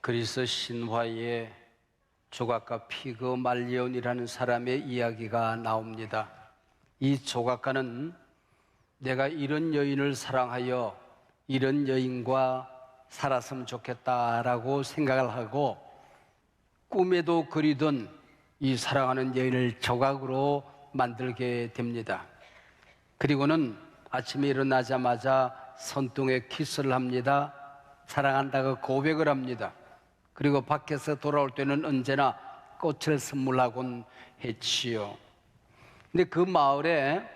그리스 신화에 조각가 피그말리온이라는 사람의 이야기가 나옵니다. 이 조각가는 내가 이런 여인을 사랑하여 이런 여인과 살았으면 좋겠다라고 생각을 하고 꿈에도 그리던 이 사랑하는 여인을 조각으로 만들게 됩니다. 그리고는 아침에 일어나자마자 손등에 키스를 합니다. 사랑한다고 고백을 합니다. 그리고 밖에서 돌아올 때는 언제나 꽃을 선물하곤 했지요. 근데 그 마을에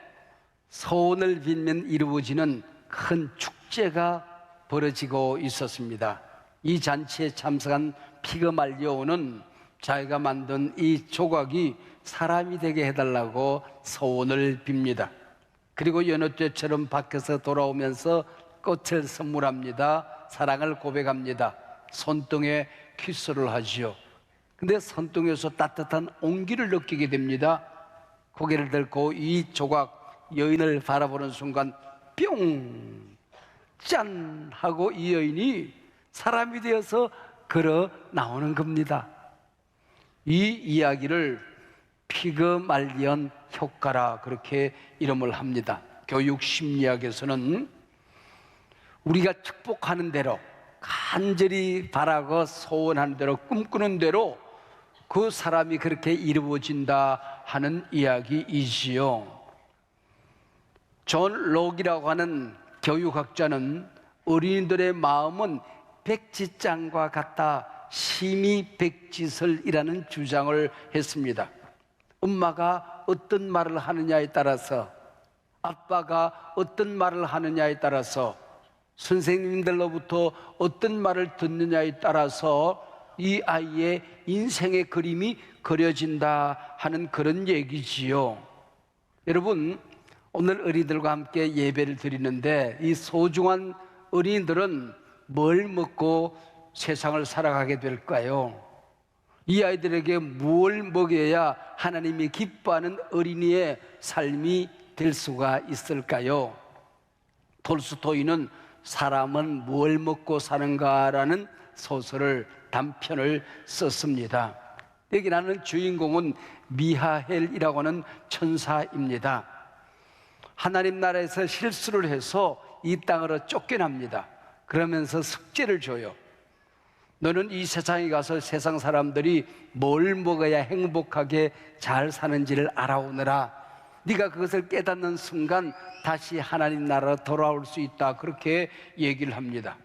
소원을 빌면 이루어지는 큰 축제가 벌어지고 있었습니다. 이 잔치에 참석한 피그말리온은 자기가 만든 이 조각이 사람이 되게 해달라고 소원을 빕니다. 그리고 여느 때처럼 밖에서 돌아오면서 꽃을 선물합니다. 사랑을 고백합니다. 손등에 키스를 하지요. 근데 손등에서 따뜻한 온기를 느끼게 됩니다. 고개를 들고 이 조각 여인을 바라보는 순간 뿅! 짠! 하고 이 여인이 사람이 되어서 걸어 나오는 겁니다. 이 이야기를 피그말리온 효과라 그렇게 이름을 합니다. 교육 심리학에서는 우리가 축복하는 대로 간절히 바라고 소원하는 대로 꿈꾸는 대로 그 사람이 그렇게 이루어진다 하는 이야기이지요. 존 록이라고 하는 교육학자는 어린이들의 마음은 백지장과 같다 심이백지설이라는 주장을 했습니다. 엄마가 어떤 말을 하느냐에 따라서, 아빠가 어떤 말을 하느냐에 따라서, 선생님들로부터 어떤 말을 듣느냐에 따라서 이 아이의 인생의 그림이 그려진다 하는 그런 얘기지요. 여러분, 오늘 어린이들과 함께 예배를 드리는데 이 소중한 어린이들은 뭘 먹고 세상을 살아가게 될까요? 이 아이들에게 뭘 먹여야 하나님이 기뻐하는 어린이의 삶이 될 수가 있을까요? 톨스토이는 사람은 뭘 먹고 사는가라는 소설을 단편을 썼습니다. 여기 나는 주인공은 미하엘이라고 하는 천사입니다. 하나님 나라에서 실수를 해서 이 땅으로 쫓겨납니다. 그러면서 숙제를 줘요. 너는 이 세상에 가서 세상 사람들이 뭘 먹어야 행복하게 잘 사는지를 알아오느라. 네가 그것을 깨닫는 순간 다시 하나님 나라로 돌아올 수 있다. 그렇게 얘기를 합니다.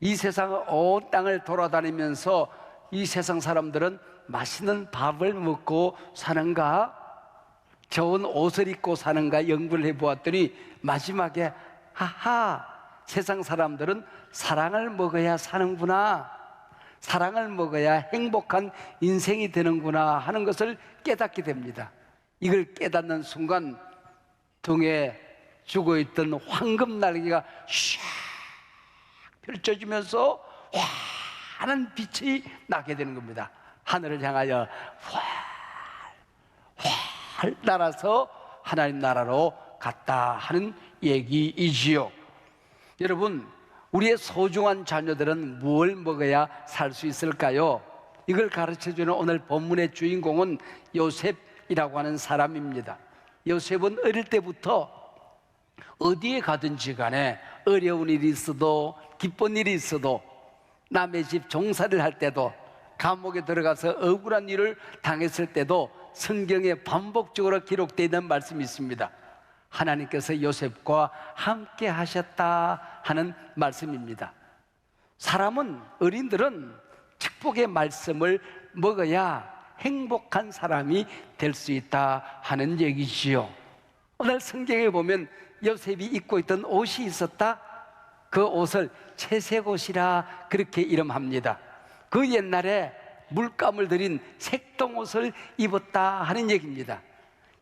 이 세상을 온 땅을 돌아다니면서 이 세상 사람들은 맛있는 밥을 먹고 사는가, 좋은 옷을 입고 사는가 연구를 해보았더니 마지막에 하하, 세상 사람들은 사랑을 먹어야 사는구나, 사랑을 먹어야 행복한 인생이 되는구나 하는 것을 깨닫게 됩니다. 이걸 깨닫는 순간 등에 죽어있던 황금 날개가 샥 펼쳐지면서 환한 빛이 나게 되는 겁니다. 하늘을 향하여 활 날아서 하나님 나라로 갔다 하는 얘기이지요. 여러분, 우리의 소중한 자녀들은 뭘 먹어야 살 수 있을까요? 이걸 가르쳐주는 오늘 본문의 주인공은 요셉이라고 하는 사람입니다. 요셉은 어릴 때부터 어디에 가든지 간에 어려운 일이 있어도 기쁜 일이 있어도 남의 집 종살이를 할 때도 감옥에 들어가서 억울한 일을 당했을 때도 성경에 반복적으로 기록되어 있는 말씀이 있습니다. 하나님께서 요셉과 함께 하셨다 하는 말씀입니다. 사람은, 어린들은 축복의 말씀을 먹어야 행복한 사람이 될 수 있다 하는 얘기지요. 오늘 성경에 보면 요셉이 입고 있던 옷이 있었다. 그 옷을 채색옷이라 그렇게 이름합니다. 그 옛날에 물감을 들인 색동옷을 입었다 하는 얘기입니다.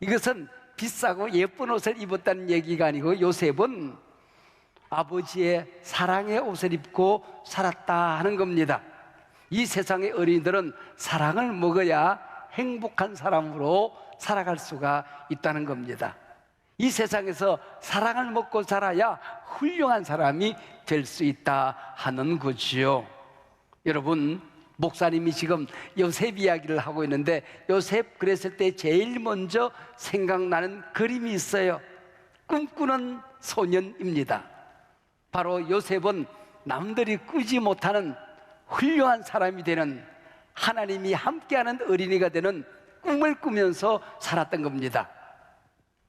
이것은 비싸고 예쁜 옷을 입었다는 얘기가 아니고 요셉은 아버지의 사랑의 옷을 입고 살았다 하는 겁니다. 이 세상의 어린이들은 사랑을 먹어야 행복한 사람으로 살아갈 수가 있다는 겁니다. 이 세상에서 사랑을 먹고 살아야 훌륭한 사람이 될 수 있다 하는 거지요. 여러분, 목사님이 지금 요셉 이야기를 하고 있는데, 요셉 그랬을 때 제일 먼저 생각나는 그림이 있어요. 꿈꾸는 소년입니다. 바로 요셉은 남들이 꾸지 못하는 훌륭한 사람이 되는, 하나님이 함께하는 어린이가 되는 꿈을 꾸면서 살았던 겁니다.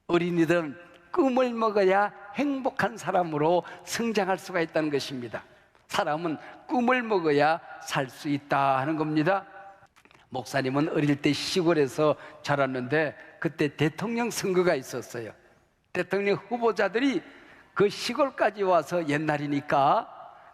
어린이들은 꿈을 먹어야 행복한 사람으로 성장할 수가 있다는 것입니다. 사람은 꿈을 먹어야 살 수 있다 하는 겁니다. 목사님은 어릴 때 시골에서 자랐는데, 그때 대통령 선거가 있었어요. 대통령 후보자들이 그 시골까지 와서, 옛날이니까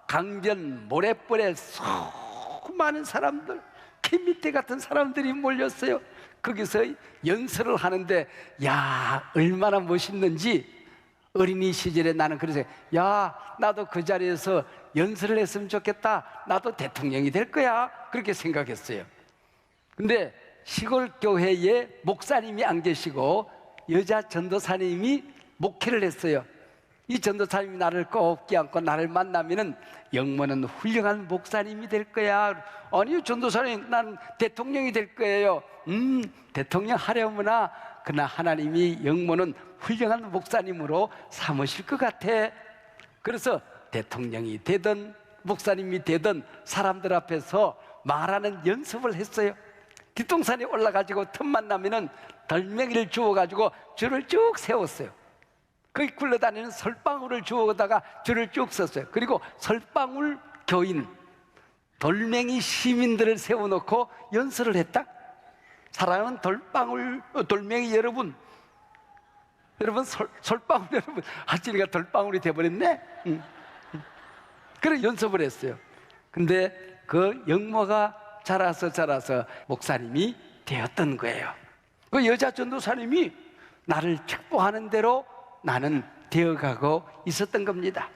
강변 모래벌에 수많은 사람들, 개미떼 같은 사람들이 몰렸어요. 거기서 연설을 하는데, 야, 얼마나 멋있는지. 어린이 시절에 나는 그래서, 야, 나도 그 자리에서 연설을 했으면 좋겠다, 나도 대통령이 될 거야, 그렇게 생각했어요. 근데 시골 교회에 목사님이 안 계시고 여자 전도사님이 목회를 했어요. 이 전도사님이 나를 꼭 껴안고 나를 만나면은, 영모는 훌륭한 목사님이 될 거야. 아니요, 전도사님, 난 대통령이 될 거예요. 대통령 하려무나, 그러나 하나님이 영모는 훌륭한 목사님으로 삼으실 것 같아. 그래서 대통령이 되든 목사님이 되든 사람들 앞에서 말하는 연습을 했어요. 뒷동산에 올라가지고 틈만 나면은 덜멩이를 주워가지고 줄을 쭉 세웠어요. 거기 굴러다니는 설방울을 주워다가 줄을 쭉 썼어요. 그리고 설방울 교인, 돌멩이 시민들을 세워놓고 연설을 했다. 사랑하는 돌멩이 여러분, 설방울 여러분, 하진이가 돌방울이 돼버렸네. 그래 연습을 했어요. 근데 그 영모가 자라서 목사님이 되었던 거예요. 그 여자 전도사님이 나를 축복하는 대로 나는 되어가고 있었던 겁니다.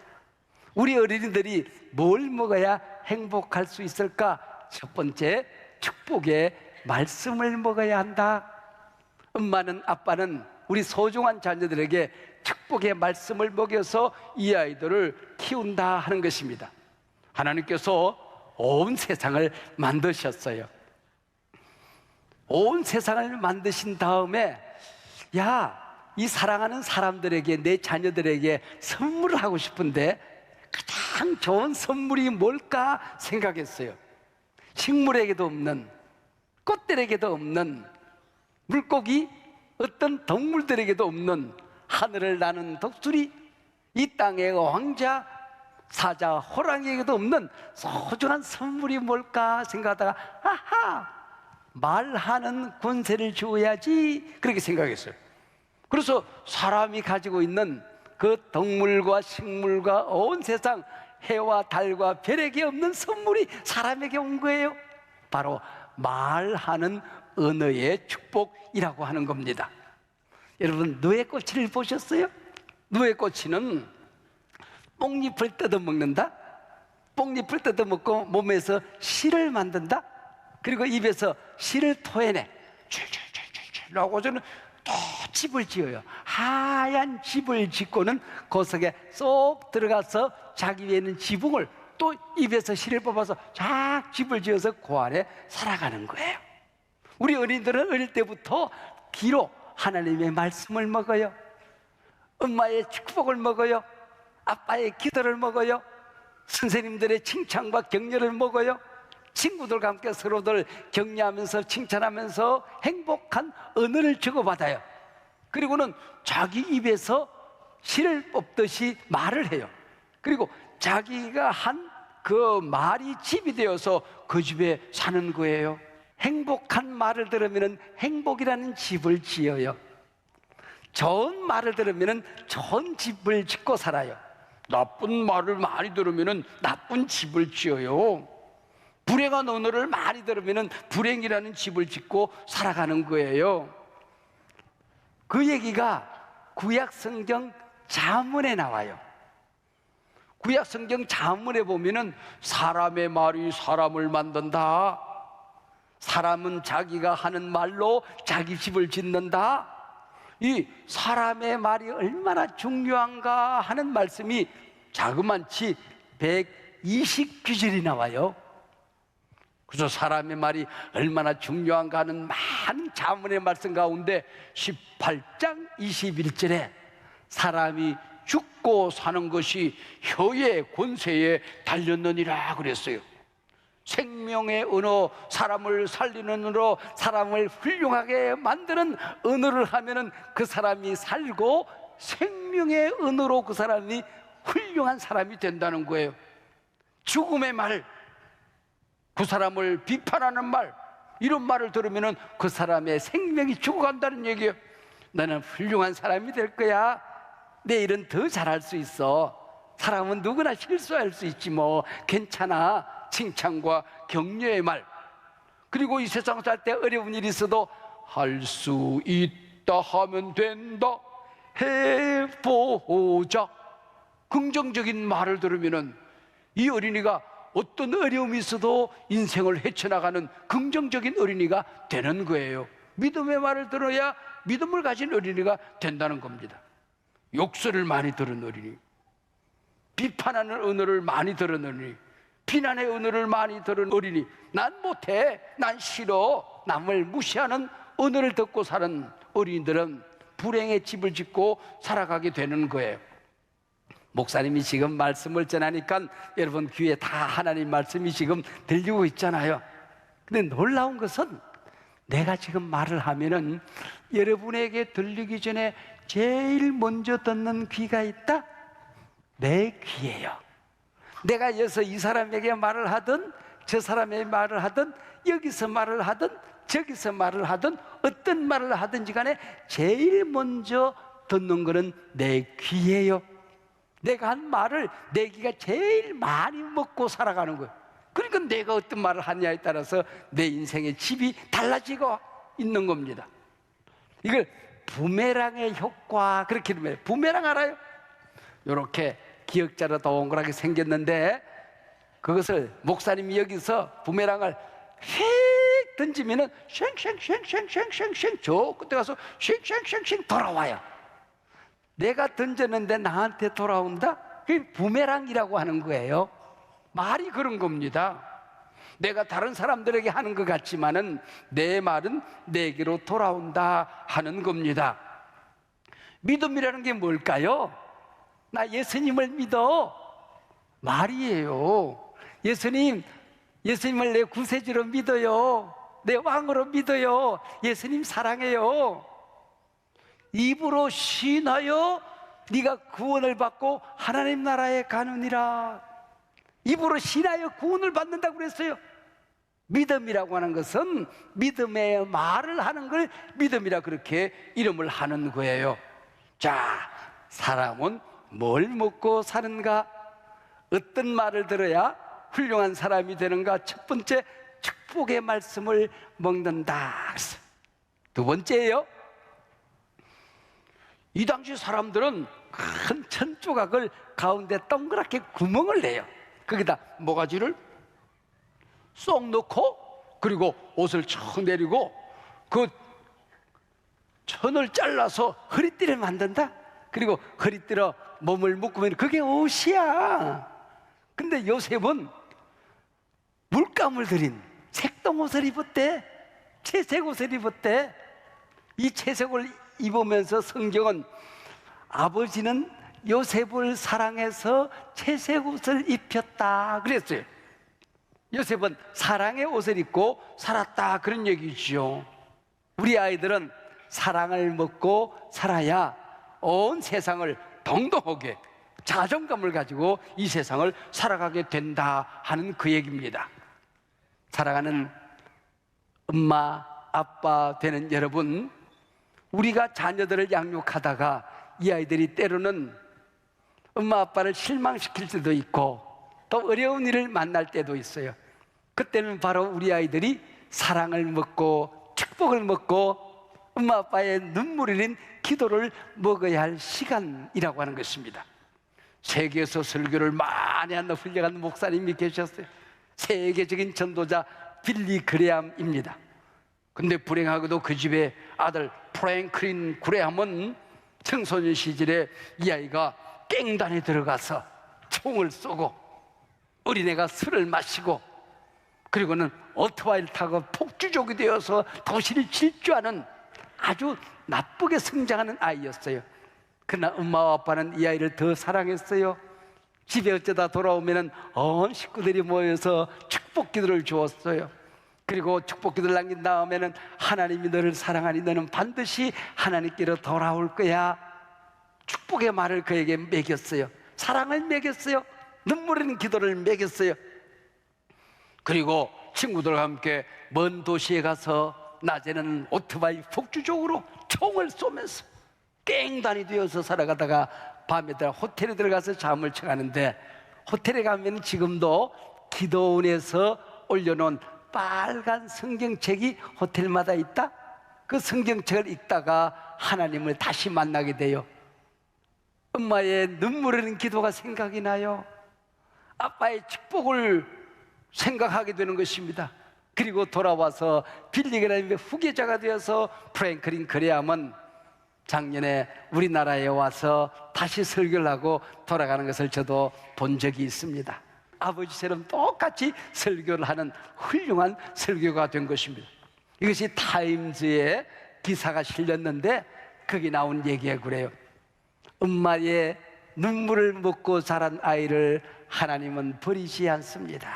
우리 어린이들이 뭘 먹어야 행복할 수 있을까? 첫 번째, 축복의 말씀을 먹어야 한다. 엄마는, 아빠는 우리 소중한 자녀들에게 축복의 말씀을 먹여서 이 아이들을 키운다 하는 것입니다. 하나님께서 온 세상을 만드셨어요. 온 세상을 만드신 다음에, 야, 이 사랑하는 사람들에게, 내 자녀들에게 선물을 하고 싶은데 가장 좋은 선물이 뭘까 생각했어요. 식물에게도 없는, 꽃들에게도 없는, 물고기, 어떤 동물들에게도 없는, 하늘을 나는 독수리, 이 땅의 왕자, 사자, 호랑이에게도 없는 소중한 선물이 뭘까 생각하다가, 아하, 말하는 권세를 주어야지, 그렇게 생각했어요. 그래서 사람이 가지고 있는 그 동물과 식물과 온 세상, 해와 달과 별에게 없는 선물이 사람에게 온 거예요. 바로 말하는 언어의 축복이라고 하는 겁니다. 여러분, 누에꼬치를 보셨어요? 누에꼬치는 뽕잎을 뜯어먹는다. 뽕잎을 뜯어먹고 몸에서 실을 만든다. 그리고 입에서 실을 토해내. 줄줄줄줄줄 하고서는 또 집을 지어요. 하얀 집을 짓고는 그 속에 쏙 들어가서 자기 위에 있는 지붕을 또 입에서 실을 뽑아서 쫙 집을 지어서 그 안에 살아가는 거예요. 우리 어린이들은 어릴 때부터 귀로 하나님의 말씀을 먹어요. 엄마의 축복을 먹어요. 아빠의 기도를 먹어요. 선생님들의 칭찬과 격려를 먹어요. 친구들과 함께 서로들 격려하면서 칭찬하면서 행복한 언어를 주고받아요. 그리고는 자기 입에서 실을 뽑듯이 말을 해요. 그리고 자기가 한 그 말이 집이 되어서 그 집에 사는 거예요. 행복한 말을 들으면 행복이라는 집을 지어요. 좋은 말을 들으면 좋은 집을 짓고 살아요. 나쁜 말을 많이 들으면 나쁜 집을 지어요. 불행한 언어를 많이 들으면 불행이라는 집을 짓고 살아가는 거예요. 그 얘기가 구약성경 잠언에 나와요. 구약성경 잠언에 보면은 사람의 말이 사람을 만든다. 사람은 자기가 하는 말로 자기 집을 짓는다. 이 사람의 말이 얼마나 중요한가 하는 말씀이 자그만치 120구절이 나와요. 그래서 사람의 말이 얼마나 중요한가 하는 많은 자문의 말씀 가운데 18장 21절에 사람이 죽고 사는 것이 혀의 권세에 달렸느니라 그랬어요. 생명의 언어, 사람을 살리는 언어, 사람을 훌륭하게 만드는 언어를 하면은 그 사람이 살고 생명의 언어로 그 사람이 훌륭한 사람이 된다는 거예요. 죽음의 말, 그 사람을 비판하는 말, 이런 말을 들으면은 그 사람의 생명이 죽어간다는 얘기예요. 나는 훌륭한 사람이 될 거야. 내일은 더 잘할 수 있어. 사람은 누구나 실수할 수 있지 뭐. 괜찮아. 칭찬과 격려의 말. 그리고 이 세상 살 때 어려운 일이 있어도 할 수 있다 하면 된다. 해보자. 긍정적인 말을 들으면은 이 어린이가 어떤 어려움이 있어도 인생을 헤쳐나가는 긍정적인 어린이가 되는 거예요. 믿음의 말을 들어야 믿음을 가진 어린이가 된다는 겁니다. 욕설을 많이 들은 어린이, 비판하는 언어를 많이 들은 어린이, 비난의 언어를 많이 들은 어린이, 난 못해, 난 싫어, 남을 무시하는 언어를 듣고 사는 어린이들은 불행의 집을 짓고 살아가게 되는 거예요. 목사님이 지금 말씀을 전하니까 여러분 귀에 다 하나님 말씀이 지금 들리고 있잖아요. 근데 놀라운 것은 내가 지금 말을 하면은 여러분에게 들리기 전에 제일 먼저 듣는 귀가 있다? 내 귀예요. 내가 여기서 이 사람에게 말을 하든 저 사람에게 말을 하든 여기서 말을 하든 저기서 말을 하든 어떤 말을 하든지 간에 제일 먼저 듣는 거는 내 귀예요. 내가 한 말을 내 귀가 제일 많이 먹고 살아가는 거예요. 그러니까 내가 어떤 말을 하냐에 따라서 내 인생의 집이 달라지고 있는 겁니다. 이걸 부메랑의 효과 그렇게 이름해요. 부메랑 알아요? 이렇게 기역자로 동그랗게 생겼는데 그것을 목사님이 여기서 부메랑을 휙 던지면은 쉥쉥쉥쉥쉥쉥쉥 저 끝에 가서 쉥쉥쉥쉥 돌아와요. 내가 던졌는데 나한테 돌아온다? 그게 부메랑이라고 하는 거예요. 말이 그런 겁니다. 내가 다른 사람들에게 하는 것 같지만은 내 말은 내게로 돌아온다 하는 겁니다. 믿음이라는 게 뭘까요? 나 예수님을 믿어. 말이에요. 예수님을 내 구세주로 믿어요. 내 왕으로 믿어요. 예수님 사랑해요. 입으로 신하여 네가 구원을 받고 하나님 나라에 가느니라. 입으로 신하여 구원을 받는다고 그랬어요. 믿음이라고 하는 것은 믿음의 말을 하는 걸 믿음이라 그렇게 이름을 하는 거예요. 자, 사람은 뭘 먹고 사는가? 어떤 말을 들어야 훌륭한 사람이 되는가? 첫 번째, 축복의 말씀을 먹는다. 두 번째예요. 이 당시 사람들은 큰 천조각을 가운데 동그랗게 구멍을 내요. 거기다 모가지를 쏙 넣고 그리고 옷을 척 내리고 그 천을 잘라서 허리띠를 만든다. 그리고 허리띠로 몸을 묶으면 그게 옷이야. 근데 요셉은 물감을 들인 색동옷을 입었대. 채색 옷을 입었대. 이 채색을 입으면서 성경은 아버지는 요셉을 사랑해서 채색 옷을 입혔다 그랬어요. 요셉은 사랑의 옷을 입고 살았다 그런 얘기죠. 우리 아이들은 사랑을 먹고 살아야 온 세상을 동동하게 자존감을 가지고 이 세상을 살아가게 된다 하는 그 얘기입니다. 사랑하는 엄마, 아빠 되는 여러분, 우리가 자녀들을 양육하다가 이 아이들이 때로는 엄마 아빠를 실망시킬 때도 있고 또 어려운 일을 만날 때도 있어요. 그때는 바로 우리 아이들이 사랑을 먹고 축복을 먹고 엄마 아빠의 눈물이 흘린 기도를 먹어야 할 시간이라고 하는 것입니다. 세계에서 설교를 많이 하는 훌륭한 목사님이 계셨어요. 세계적인 전도자 빌리 그레함입니다. 근데 불행하게도 그 집의 아들 프랭클린 그레함은 청소년 시절에 이 아이가 깽단에 들어가서 총을 쏘고 어린애가 술을 마시고 그리고는 오토바이를 타고 폭주족이 되어서 도시를 질주하는 아주 나쁘게 성장하는 아이였어요. 그러나 엄마와 아빠는 이 아이를 더 사랑했어요. 집에 어쩌다 돌아오면 온 식구들이 모여서 축복 기도를 주었어요. 그리고 축복 기도를 남긴 다음에는 하나님이 너를 사랑하니 너는 반드시 하나님께로 돌아올 거야. 축복의 말을 그에게 먹였어요. 사랑을 먹였어요. 눈물 흘리는 기도를 먹였어요. 그리고 친구들과 함께 먼 도시에 가서 낮에는 오토바이 폭주족으로 총을 쏘면서 깽단이 되어서 살아가다가 밤에 호텔에 들어가서 잠을 청하는데, 호텔에 가면 지금도 기도원에서 올려놓은 빨간 성경책이 호텔마다 있다. 그 성경책을 읽다가 하나님을 다시 만나게 돼요. 엄마의 눈물 흘리는 기도가 생각이 나요. 아빠의 축복을 생각하게 되는 것입니다. 그리고 돌아와서 빌리그램의 후계자가 되어서 프랭클린 그레암은 작년에 우리나라에 와서 다시 설교를 하고 돌아가는 것을 저도 본 적이 있습니다. 아버지처럼 똑같이 설교를 하는 훌륭한 설교가 된 것입니다. 이것이 타임즈에 기사가 실렸는데 거기 나온 얘기가 그래요. 엄마의 눈물을 먹고 자란 아이를 하나님은 버리지 않습니다.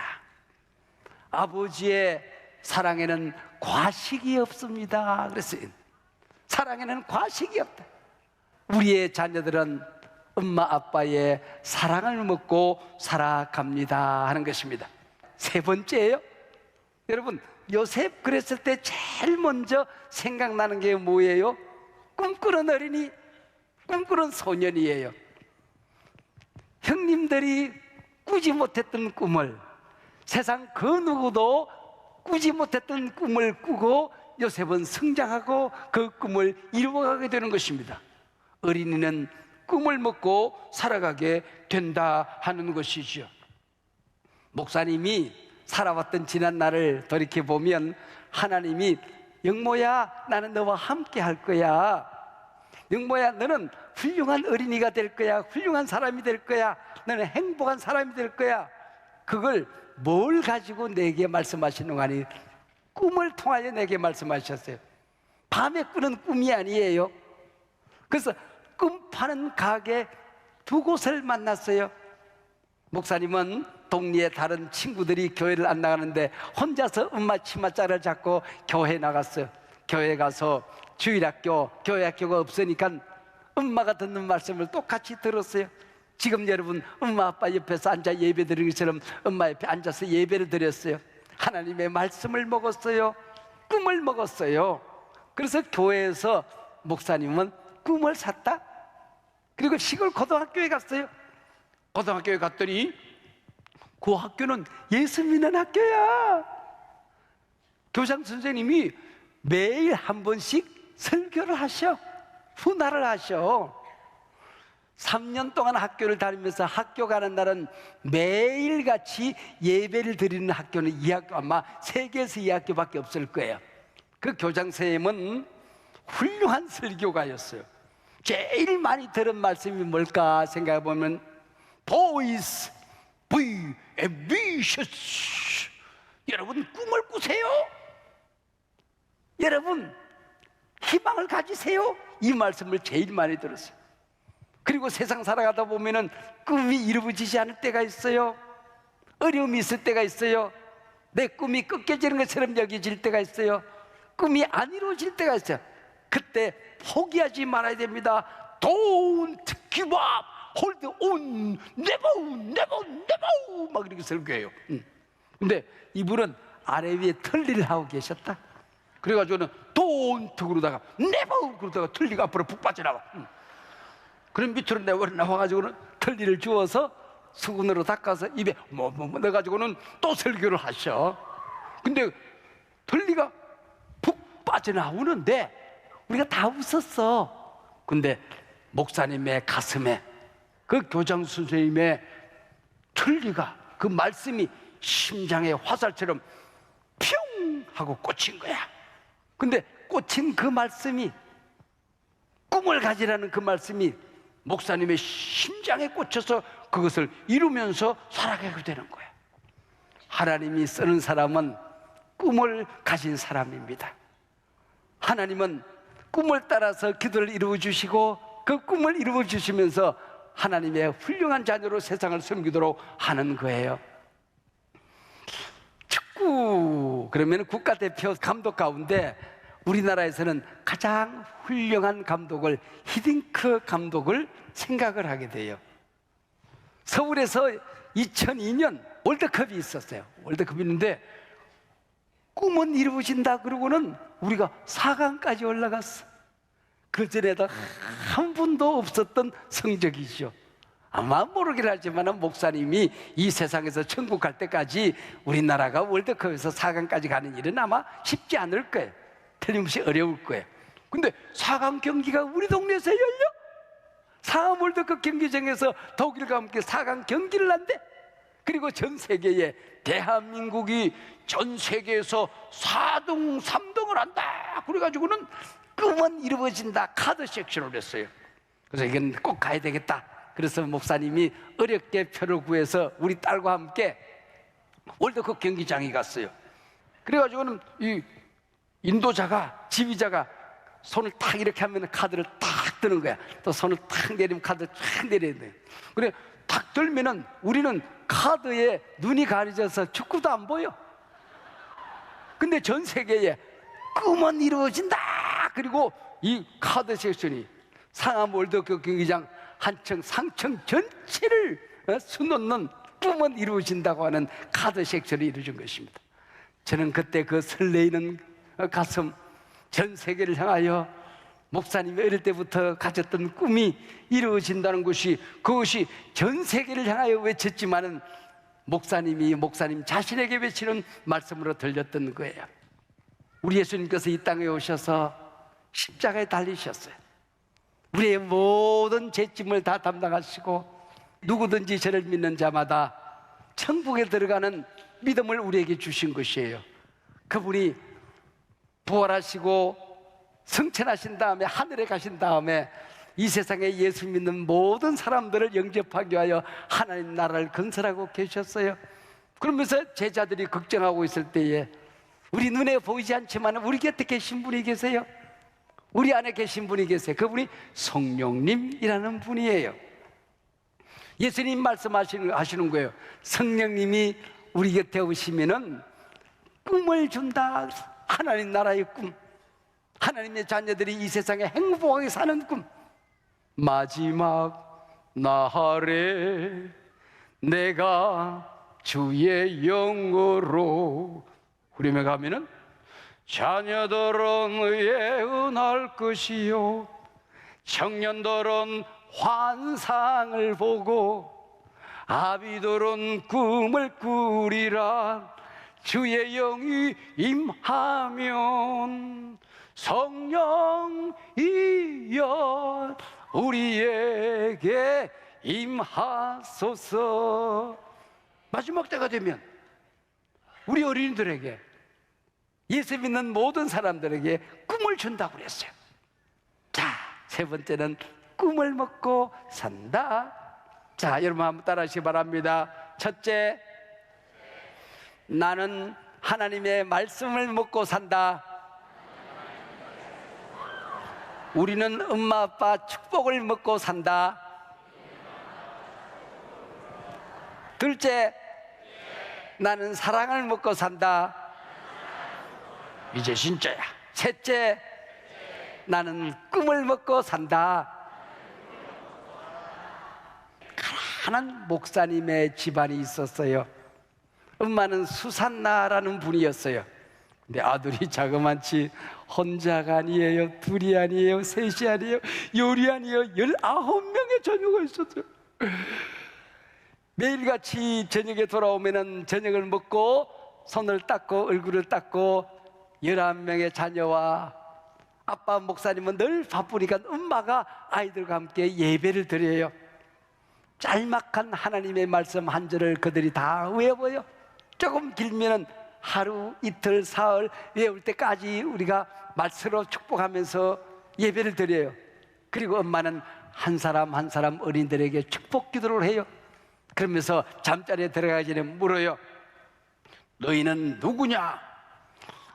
아버지의 사랑에는 과식이 없습니다. 그랬어요. 사랑에는 과식이 없다. 우리의 자녀들은 엄마 아빠의 사랑을 먹고 살아갑니다 하는 것입니다. 세 번째예요. 여러분, 요셉 그랬을 때 제일 먼저 생각나는 게 뭐예요? 꿈꾸는 어린이, 꿈꾸는 소년이에요. 형님들이 꾸지 못했던 꿈을, 세상 그 누구도 꾸지 못했던 꿈을 꾸고 요셉은 성장하고 그 꿈을 이루어가게 되는 것입니다. 어린이는 꿈을 먹고 살아가게 된다 하는 것이죠. 목사님이 살아왔던 지난 날을 돌이켜보면 하나님이 영모야, 나는 너와 함께 할 거야. 영모야, 너는 훌륭한 어린이가 될 거야. 훌륭한 사람이 될 거야. 너는 행복한 사람이 될 거야. 그걸 뭘 가지고 내게 말씀하시는 거 아니? 꿈을 통하여 내게 말씀하셨어요. 밤에 꾸는 꿈이 아니에요. 그래서 꿈 파는 가게 두 곳을 만났어요. 목사님은 동리에 다른 친구들이 교회를 안 나가는데 혼자서 엄마 치마자를 잡고 교회 나갔어요. 교회 가서 주일학교, 교회학교가 없으니까 엄마가 듣는 말씀을 똑같이 들었어요. 지금 여러분 엄마 아빠 옆에서 앉아 예배 드리는 것처럼 엄마 옆에 앉아서 예배를 드렸어요. 하나님의 말씀을 먹었어요. 꿈을 먹었어요. 그래서 교회에서 목사님은 꿈을 샀다. 그리고 시골 고등학교에 갔어요. 고등학교에 갔더니 그 학교는 예수 믿는 학교야. 교장 선생님이 매일 한 번씩 설교를 하셔. 훈화를 하셔. 3년 동안 학교를 다니면서 학교 가는 날은 매일같이 예배를 드리는 학교는 이 학교, 아마 세계에서 이 학교밖에 없을 거예요. 그 교장 선생님은 훌륭한 설교가였어요. 제일 많이 들은 말씀이 뭘까 생각해 보면 Boys, be ambitious. 여러분 꿈을 꾸세요. 여러분 희망을 가지세요. 이 말씀을 제일 많이 들었어요. 그리고 세상 살아가다 보면은 꿈이 이루어지지 않을 때가 있어요. 어려움이 있을 때가 있어요. 내 꿈이 꺾여지는 것처럼 여겨질 때가 있어요. 꿈이 안 이루어질 때가 있어요. 그때 포기하지 말아야 됩니다. Don't give up, hold on, never 막 이렇게 설교해요. 근데 이분은 아래 위에 틀니를 하고 계셨다. 그래가지고는 don't 그러다가 never 그러다가 틀니가 앞으로 푹 빠져나와. 그럼 밑으로 나와가지고는 틀니를 주워서 수건으로 닦아서 입에 넣어가지고는 또 설교를 하셔. 근데 틀니가 푹 빠져나오는데 우리가 다 웃었어. 근데 목사님의 가슴에 그 교장 선생님의 틀니가, 그 말씀이 심장의 화살처럼 뿅 하고 꽂힌 거야. 근데 꽂힌 그 말씀이, 꿈을 가지라는 그 말씀이 목사님의 심장에 꽂혀서 그것을 이루면서 살아가게 되는 거야. 하나님이 쓰는 사람은 꿈을 가진 사람입니다. 하나님은 꿈을 따라서 기도를 이루어 주시고 그 꿈을 이루어 주시면서 하나님의 훌륭한 자녀로 세상을 섬기도록 하는 거예요. 축구 그러면 국가대표 감독 가운데 우리나라에서는 가장 훌륭한 감독을 히딩크 감독을 생각을 하게 돼요. 서울에서 2002년 월드컵이 있었어요. 월드컵이 있는데 꿈은 이루어진다 그러고는 우리가 4강까지 올라갔어. 그전에도 한 번도 없었던 성적이죠. 아마 모르긴 하지만 목사님이 이 세상에서 천국 갈 때까지 우리나라가 월드컵에서 4강까지 가는 일은 아마 쉽지 않을 거예요. 틀림없이 어려울 거예요. 근데 4강 경기가 우리 동네에서 열려? 4강 월드컵 경기장에서 독일과 함께 4강 경기를 한대. 그리고 전 세계에 대한민국이 전 세계에서 4등, 3등을 한다. 그래가지고는 꿈은 이루어진다. 카드 섹션을 했어요. 그래서 이건 꼭 가야 되겠다. 그래서 목사님이 어렵게 표를 구해서 우리 딸과 함께 월드컵 경기장에 갔어요. 그래가지고는 이 인도자가, 지휘자가 손을 탁 이렇게 하면 카드를 탁 드는 거야. 또 손을 탁 내리면 카드를 탁 내려야 돼. 그래 탁 들면은 우리는 카드에 눈이 가려져서 축구도 안 보여. 근데 전 세계에 꿈은 이루어진다. 그리고 이 카드 섹션이 상암 월드컵 경기장 한층 상층 전체를 수놓는 꿈은 이루어진다고 하는 카드 섹션이 이루어진 것입니다. 저는 그때 그 설레이는 가슴, 전 세계를 향하여 목사님이 어릴 때부터 가졌던 꿈이 이루어진다는 것이, 그것이 전 세계를 향하여 외쳤지만은 목사님 자신에게 외치는 말씀으로 들렸던 거예요. 우리 예수님께서 이 땅에 오셔서 십자가에 달리셨어요. 우리의 모든 죄짐을 다 담당하시고 누구든지 저를 믿는 자마다 천국에 들어가는 믿음을 우리에게 주신 것이에요. 그분이 부활하시고 승천하신 다음에 하늘에 가신 다음에 이 세상에 예수 믿는 모든 사람들을 영접하기 위하여 하나님 나라를 건설하고 계셨어요. 그러면서 제자들이 걱정하고 있을 때에 우리 눈에 보이지 않지만 우리 곁에 계신 분이 계세요. 우리 안에 계신 분이 계세요. 그분이 성령님이라는 분이에요. 예수님 말씀하시는 거예요. 성령님이 우리 곁에 오시면은 꿈을 준다. 하나님 나라의 꿈, 하나님의 자녀들이 이 세상에 행복하게 사는 꿈. 마지막 날에 내가 주의 영으로 후렴에 가면은 자녀들은 예언할 것이요 청년들은 환상을 보고 아비들은 꿈을 꾸리라. 주의 영이 임하면 성령이여 우리에게 임하소서. 마지막 때가 되면 우리 어린이들에게, 예수 믿는 모든 사람들에게 꿈을 준다고 그랬어요. 자, 세 번째는 꿈을 먹고 산다. 자, 여러분 한번 따라하시기 바랍니다. 첫째, 나는 하나님의 말씀을 먹고 산다. 우리는 엄마 아빠 축복을 먹고 산다. 둘째, 나는 사랑을 먹고 산다. 이제 진짜야. 셋째, 나는 꿈을 먹고 산다. 가난한 목사님의 집안이 있었어요. 엄마는 수산나라는 분이었어요. 근데 아들이 자그만치 혼자가 아니에요, 둘이 아니에요, 셋이 아니에요, 열이 아니에요, 19명의 자녀가 있었어요. 매일같이 저녁에 돌아오면은 저녁을 먹고 손을 닦고 얼굴을 닦고 11명의 자녀와 아빠 목사님은 늘 바쁘니까 엄마가 아이들과 함께 예배를 드려요. 짤막한 하나님의 말씀 한 절을 그들이 다 외워요. 조금 길면은 하루, 이틀, 사흘 외울 때까지 우리가 말씀으로 축복하면서 예배를 드려요. 그리고 엄마는 한 사람 한 사람 어린들에게 축복 기도를 해요. 그러면서 잠자리에 들어가기 전에 물어요. 너희는 누구냐?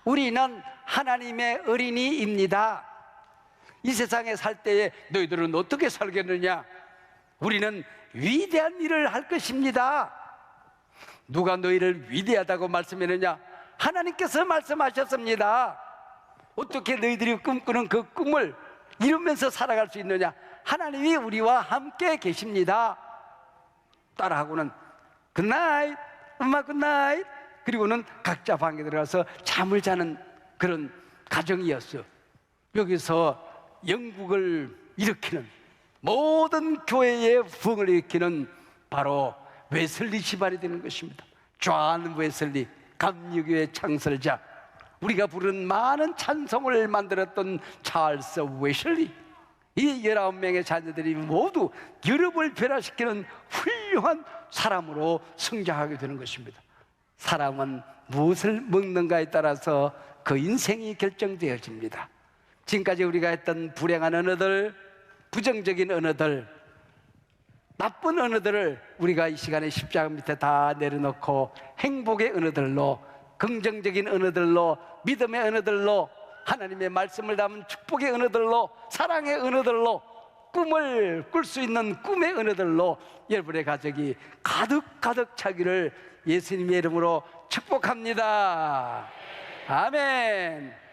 우리는 하나님의 어린이입니다. 이 세상에 살 때에 너희들은 어떻게 살겠느냐? 우리는 위대한 일을 할 것입니다. 누가 너희를 위대하다고 말씀했느냐? 하나님께서 말씀하셨습니다. 어떻게 너희들이 꿈꾸는 그 꿈을 이루면서 살아갈 수 있느냐? 하나님이 우리와 함께 계십니다. 따라하고는 굿나잇, 엄마 굿나잇. 그리고는 각자 방에 들어가서 잠을 자는 그런 가정이었어요. 여기서 영국을 일으키는, 모든 교회의 부흥을 일으키는 바로 웨슬리 집안이 되는 것입니다. 존 웨슬리, 감리교의 창설자, 우리가 부른 많은 찬송을 만들었던 찰스 웨슬리, 이 19명의 자녀들이 모두 유럽을 변화시키는 훌륭한 사람으로 성장하게 되는 것입니다. 사람은 무엇을 먹는가에 따라서 그 인생이 결정되어집니다. 지금까지 우리가 했던 불행한 언어들, 부정적인 언어들, 나쁜 언어들을 우리가 이 시간에 십자가 밑에 다 내려놓고 행복의 언어들로, 긍정적인 언어들로, 믿음의 언어들로, 하나님의 말씀을 담은 축복의 언어들로, 사랑의 언어들로, 꿈을 꿀 수 있는 꿈의 언어들로 여러분의 가족이 가득 차기를 예수님의 이름으로 축복합니다. 아멘.